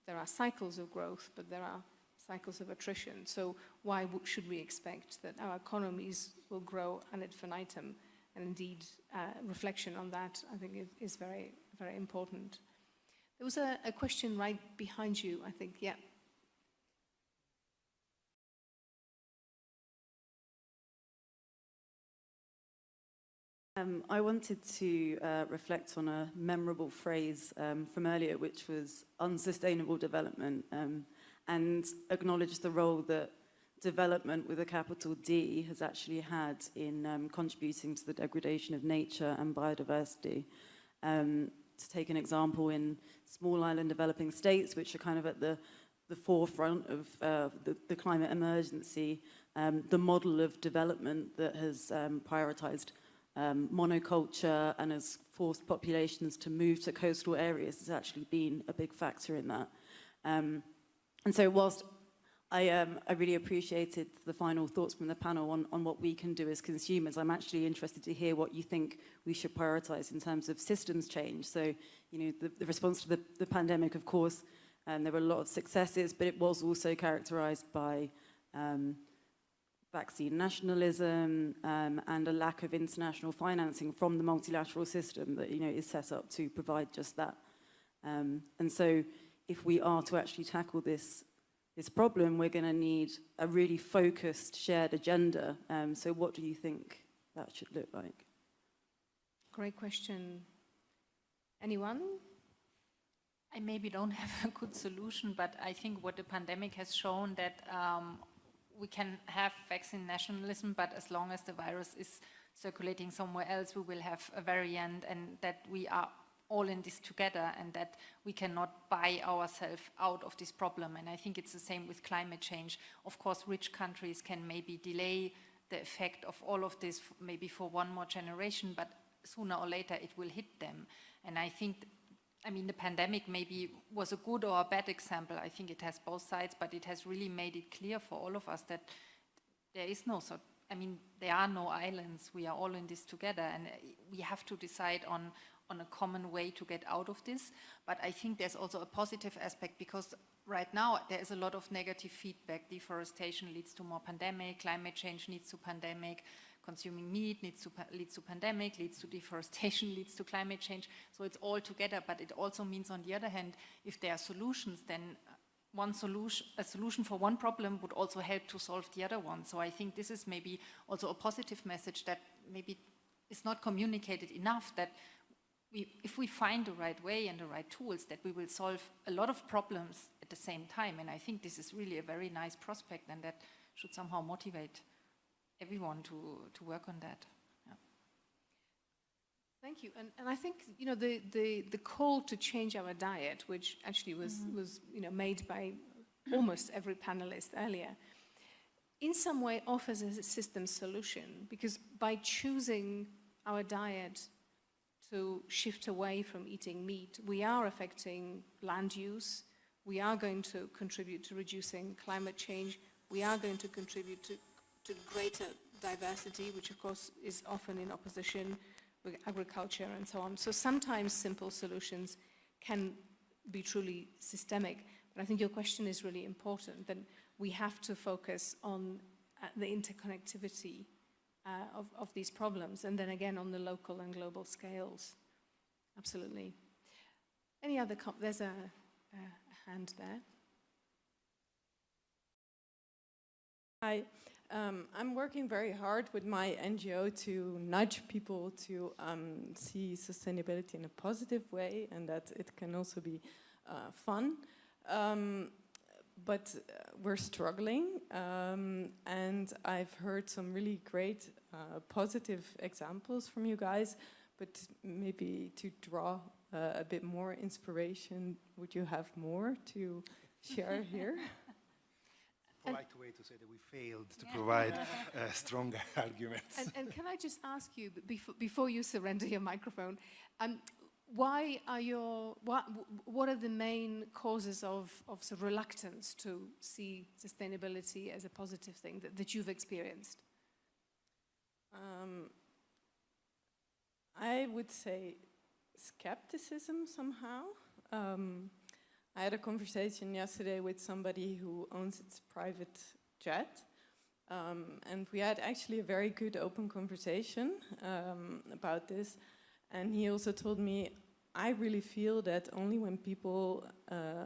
there are cycles of growth, but there are cycles of attrition. So why should we expect that our economies will grow ad infinitum? And indeed, reflection on that, I think, is very, very important. There was a question right behind you, I think. Yeah. I wanted to reflect on a memorable phrase from earlier, which was unsustainable development, and acknowledge the role that development with a capital D has actually had in contributing to the degradation of nature and biodiversity. To take an example, in small island developing states, which are kind of at the forefront of the climate emergency, the model of development that has prioritized monoculture and has forced populations to move to coastal areas has actually been a big factor in that. And so whilst I really appreciated the final thoughts from the panel on what we can do as consumers, I'm actually interested to hear what you think we should prioritize in terms of systems change. So, you know, the response to the pandemic, of course, there were a lot of successes, but it was also characterized by vaccine nationalism and a lack of international financing from the multilateral system that, you know, is set up to provide just that. And so if we are to actually tackle this problem, we're going to need a really focused, shared agenda. So what do you think that should look like? Great question. Anyone? I maybe don't have a good solution, but I think what the pandemic has shown that we can have vaccine nationalism, but as long as the virus is circulating somewhere else, we will have a variant, and that we are all in this together, and that we cannot buy ourselves out of this problem. And I think it's the same with climate change. Of course, rich countries can maybe delay the effect of all of this maybe for one more generation, but sooner or later it will hit them. And I think, I mean, the pandemic maybe was a good or a bad example. I think it has both sides, but it has really made it clear for all of us that there is no sort, I mean, there are no islands. We are all in this together, and we have to decide on a common way to get out of this. But I think there's also a positive aspect, because right now there is a lot of negative feedback. Deforestation leads to more pandemic, climate change leads to pandemic, consuming meat leads to pandemic, leads to deforestation, leads to climate change. So it's all together, but it also means, on the other hand, if there are solutions, then a solution for one problem would also help to solve the other one. So I think this is maybe also a positive message that maybe is not communicated enough, that if we find the right way and the right tools, that we will solve a lot of problems at the same time. And I think this is really a very nice prospect, and that should somehow motivate everyone to work on that. Yeah. Thank you. And I think, you know, the call to change our diet, which actually was you know, made by almost every panelist earlier, in some way offers a system solution, because by choosing our diet to shift away from eating meat, we are affecting land use, we are going to contribute to reducing climate change, we are going to contribute to greater diversity, which of course is often in opposition with agriculture and so on. So sometimes simple solutions can be truly systemic. But I think your question is really important, that we have to focus on the interconnectivity of these problems, and then again on the local and global scales. Absolutely. Any other there's a hand there. Hi. I'm working very hard with my NGO to nudge people to see sustainability in a positive way, and that it can also be fun. But we're struggling, and I've heard some really great positive examples from you guys, but maybe to draw a bit more inspiration, would you have more to share here? Polite way to say that we failed to provide stronger arguments. And can I just ask you, before you surrender your microphone, what are the main causes of sort of reluctance to see sustainability as a positive thing that you've experienced? I would say skepticism somehow. I had a conversation yesterday with somebody who owns its private jet. And we had actually a very good open conversation about this. And he also told me, I really feel that only when people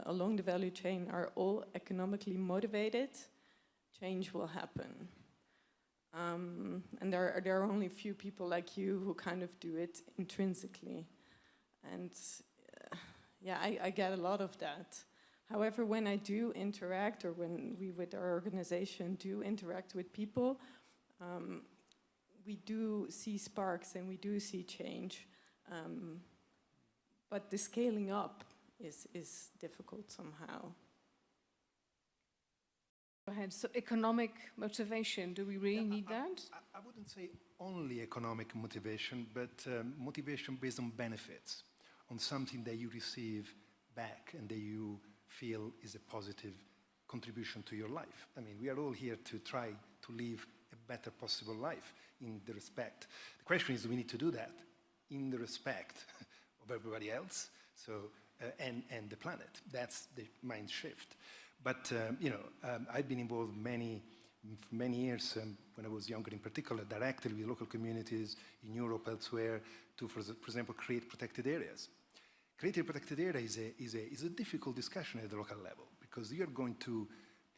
along the value chain are all economically motivated, change will happen. And there are only a few people like you who kind of do it intrinsically. And yeah, I get a lot of that. However, when I do interact, or when we with our organization do interact with people, we do see sparks and we do see change. But the scaling up is difficult somehow. Go ahead. So economic motivation, do we really need that? I wouldn't say only economic motivation, but motivation based on benefits, on something that you receive back and that you feel is a positive contribution to your life. I mean, we are all here to try to live a better possible life in the respect. The question is, do we need to do that in the respect of everybody else, so and the planet? That's the mind shift. But I've been involved many years when I was younger, in particular, directly with local communities in Europe, elsewhere, to, for example, create protected areas. Creating a protected area is a difficult discussion at the local level, because you're going to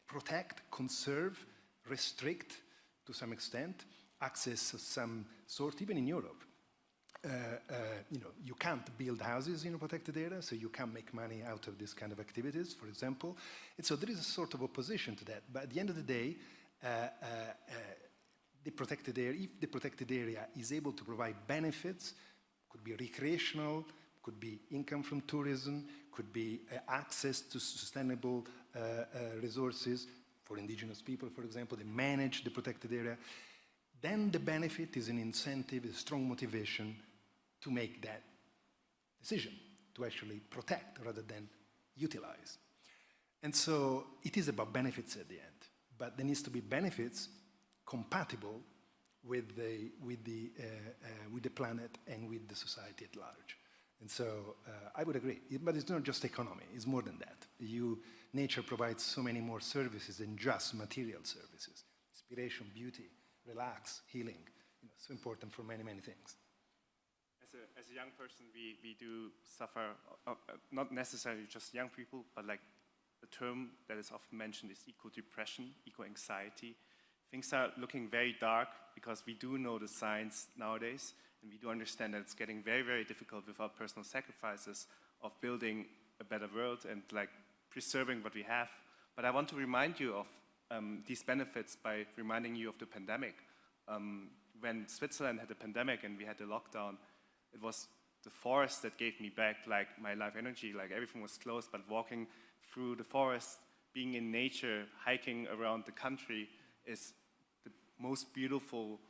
protect, conserve, restrict, to some extent, access of some sort, even in Europe. You can't build houses in a protected area, so you can't make money out of this kind of activities, for example. And so there is a sort of opposition to that. But at the end of the day, the protected area, if the protected area is able to provide benefits, could be recreational, could be income from tourism, could be access to sustainable resources for indigenous people, for example, they manage the protected area, then the benefit is an incentive, a strong motivation to make that decision, to actually protect rather than utilize. And so it is about benefits at the end, but there needs to be benefits compatible with the planet and with the society at large. And so I would agree, but it's not just economy, it's more than that. Nature provides so many more services than just material services. Inspiration, beauty, relax, healing, so important for many, many things. As a young person, we do suffer, not necessarily just young people, but like the term that is often mentioned is eco-depression, eco-anxiety. Things are looking very dark because we do know the science nowadays, and we do understand that it's getting very, very difficult without personal sacrifices of building a better world and like preserving what we have. But I want to remind you of these benefits by reminding you of the pandemic. When Switzerland had a pandemic and we had the lockdown, it was the forest that gave me back like my life energy, like everything was closed, but walking through the forest, being in nature, hiking around the country is the most beautiful,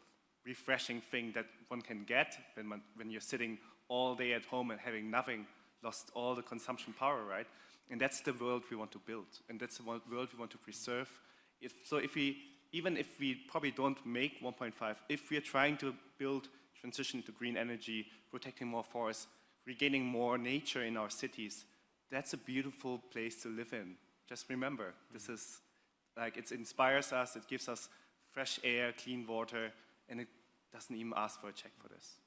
refreshing thing that one can get when you're sitting all day at home and having nothing, lost all the consumption power, right? And that's the world we want to build, and that's the world we want to preserve. Even if we probably don't make 1.5, if we are trying to build transition to green energy, protecting more forests, regaining more nature in our cities, that's a beautiful place to live in. Just remember, this is like, it inspires us, it gives us fresh air, clean water, and it doesn't even ask for a check for this.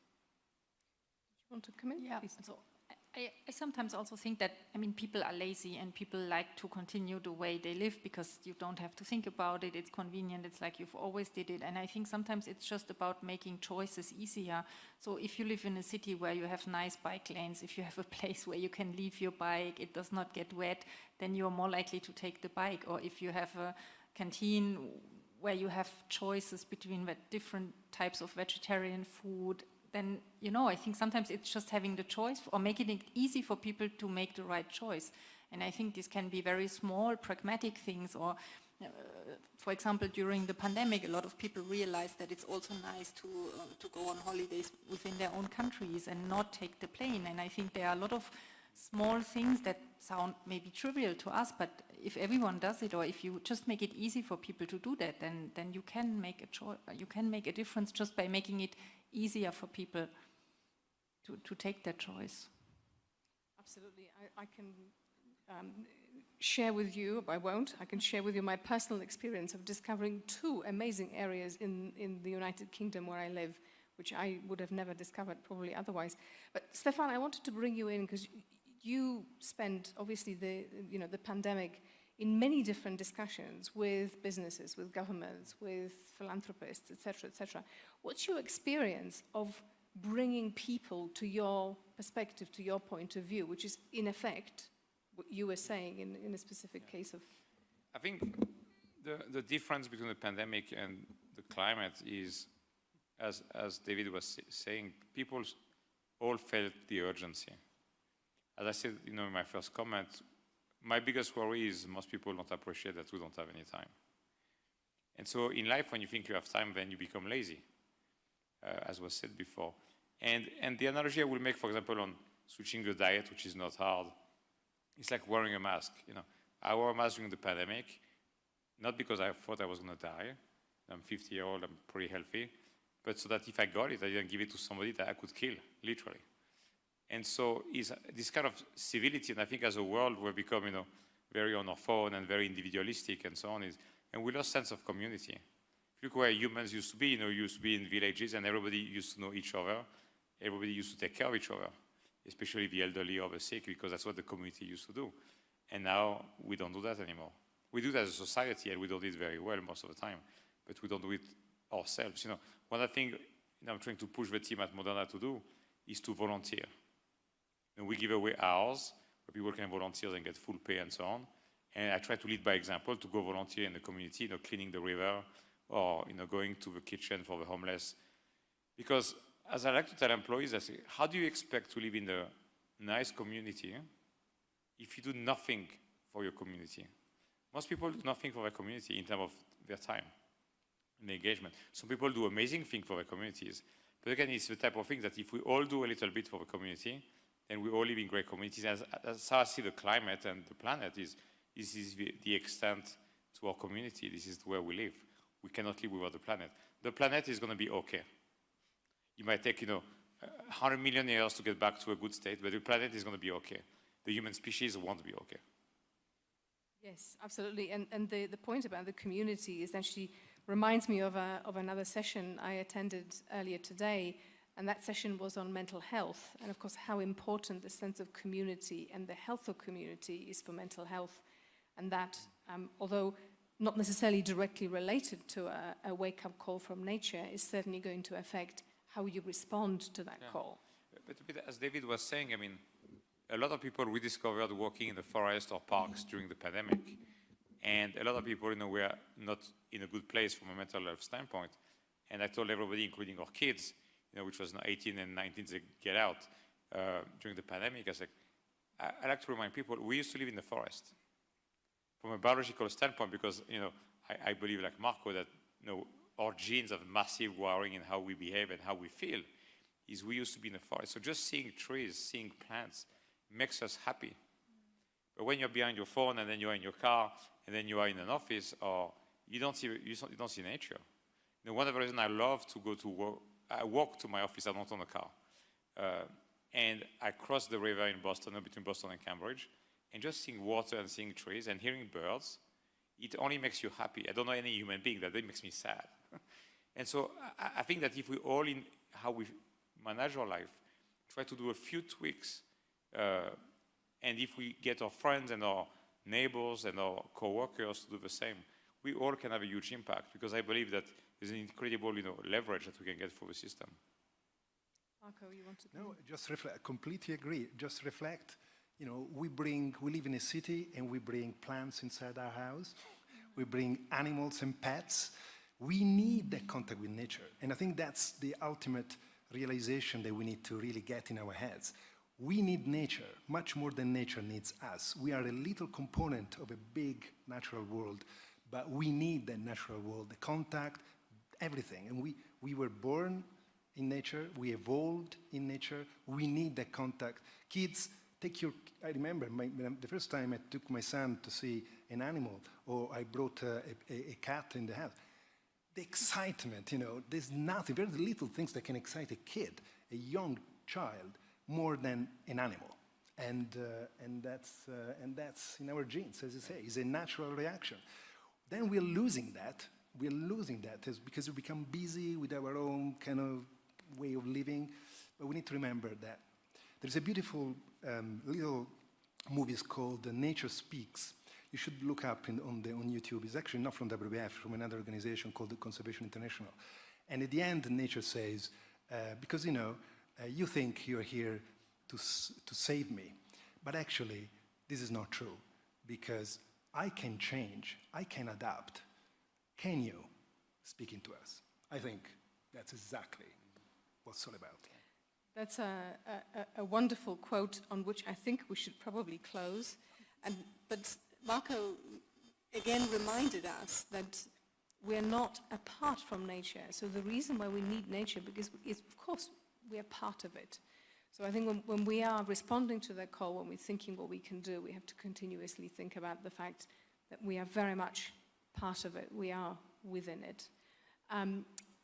You want to come in? Yeah, Please. so I sometimes also think that, I mean, people are lazy and people like to continue the way they live because you don't have to think about it, it's convenient, it's like you've always did it. And I think sometimes it's just about making choices easier. So if you live in a city where you have nice bike lanes, if you have a place where you can leave your bike, it does not get wet, then you're more likely to take the bike. Or if you have a canteen where you have choices between different types of vegetarian food, then, I think sometimes it's just having the choice or making it easy for people to make the right choice. And I think this can be very small, pragmatic things. Or, for example, during the pandemic, a lot of people realized that it's also nice to go on holidays within their own countries and not take the plane. And I think there are a lot of small things that sound maybe trivial to us, but if everyone does it, or if you just make it easy for people to do that, then you can make a choice. You can make a difference just by making it easier for people to take that choice. Absolutely. I can share with you, I won't, I can share with you my personal experience of discovering two amazing areas in the United Kingdom where I live, which I would have never discovered probably otherwise. But Stefan, I wanted to bring you in because you spent obviously the pandemic in many different discussions with businesses, with governments, with philanthropists, etc., etc. What's your experience of bringing people to your perspective, to your point of view, which is in effect what you were saying in a specific case of... I think the difference between the pandemic and the climate is, as David was saying, people all felt the urgency. As I said, in my first comment, my biggest worry is most people don't appreciate that we don't have any time. And so in life, when you think you have time, then you become lazy, as was said before. And the analogy I will make, for example, on switching the diet, which is not hard, it's like wearing a mask. I wore a mask during the pandemic, not because I thought I was going to die. I'm 50-year-old, I'm pretty healthy, but so that if I got it, I didn't give it to somebody that I could kill, literally. And so is this kind of civility, and I think as a world we've become, very on our phone and very individualistic and so on, and we lost sense of community. If you look where humans used to be, used to be in villages and everybody used to know each other, everybody used to take care of each other, especially the elderly or the sick, because that's what the community used to do. And now we don't do that anymore. We do that as a society, and we don't do it very well most of the time, but we don't do it ourselves. One of the things I'm trying to push the team at Moderna to do is to volunteer. We give away hours where people can volunteer and get full pay and so on. And I try to lead by example, to go volunteer in the community, cleaning the river, or going to the kitchen for the homeless. Because as I like to tell employees, I say, how do you expect to live in a nice community if you do nothing for your community? Most people do nothing for their community in terms of their time and engagement. Some people do amazing things for their communities. But again, it's the type of thing that if we all do a little bit for the community, then we all live in great communities. As how I see the climate and the planet is the extent to our community. This is where we live. We cannot live without the planet. The planet is going to be okay. It might take, 100 million years to get back to a good state, but the planet is going to be okay. The human species won't be okay. Yes, absolutely. And the point about the community is actually reminds me of another session I attended earlier today. And that session was on mental health, and of course how important the sense of community and the health of community is for mental health. And that, although not necessarily directly related to a wake-up call from nature, is certainly going to affect how you respond to that call. But as David was saying, a lot of people rediscovered walking in the forest or parks during the pandemic. And a lot of people, were not in a good place from a mental health standpoint. And I told everybody, including our kids, which was 18 and 19 to get out during the pandemic. I like to remind people, we used to live in the forest. From a biological standpoint, because, I believe like Marco that, our genes have massive wiring in how we behave and how we feel, is we used to be in the forest. So just seeing trees, seeing plants makes us happy. But when you're behind your phone and then you're in your car and then you are in an office, or you don't see nature. One of the reasons I love to go to work, I walk to my office, I'm not on a car. And I cross the river in Boston, between Boston and Cambridge, and just seeing water and seeing trees and hearing birds, it only makes you happy. I don't know any human being that makes me sad. And so I think that if we all, in how we manage our life, try to do a few tweaks, and if we get our friends and our neighbors and our co-workers to do the same, we all can have a huge impact, because I believe that there's an incredible, leverage that we can get for the system. Marco, you want to? No, just reflect. Completely agree. Just reflect. We live in a city, and we bring plants inside our house. We bring animals and pets. We need that contact with nature, and I think that's the ultimate realization that we need to really get in our heads. We need nature much more than nature needs us. We are a little component of a big natural world, but we need that natural world, the contact, everything. And we were born in nature, we evolved in nature, we need that contact. Kids, I remember the first time I took my son to see an animal, or I brought a cat in the house. The excitement, there's nothing, very little things that can excite a kid, a young child, more than an animal. And that's in our genes, as you say. It's a natural reaction. Then we're losing that. We're losing that because we become busy with our own kind of way of living. But we need to remember that there's a beautiful little movie called Nature Speaks. You should look up on YouTube. It's actually not from WWF, from another organization called the Conservation International. And at the end, nature says, because you think you're here to save me, but actually, this is not true, because I can change, I can adapt. Can you? Speaking to us. I think that's exactly what it's all about. That's a wonderful quote on which I think we should probably close. But Marco again reminded us that we're not apart from nature. So the reason why we need nature, because of course we are part of it. So I think when we are responding to that call, when we're thinking what we can do, we have to continuously think about the fact that we are very much part of it. We are within it.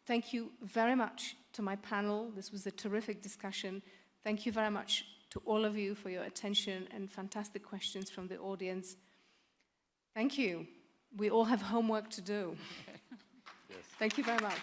Thank you very much to my panel. This was a terrific discussion. Thank you very much to all of you for your attention and fantastic questions from the audience. Thank you. We all have homework to do. Yes. Thank you very much.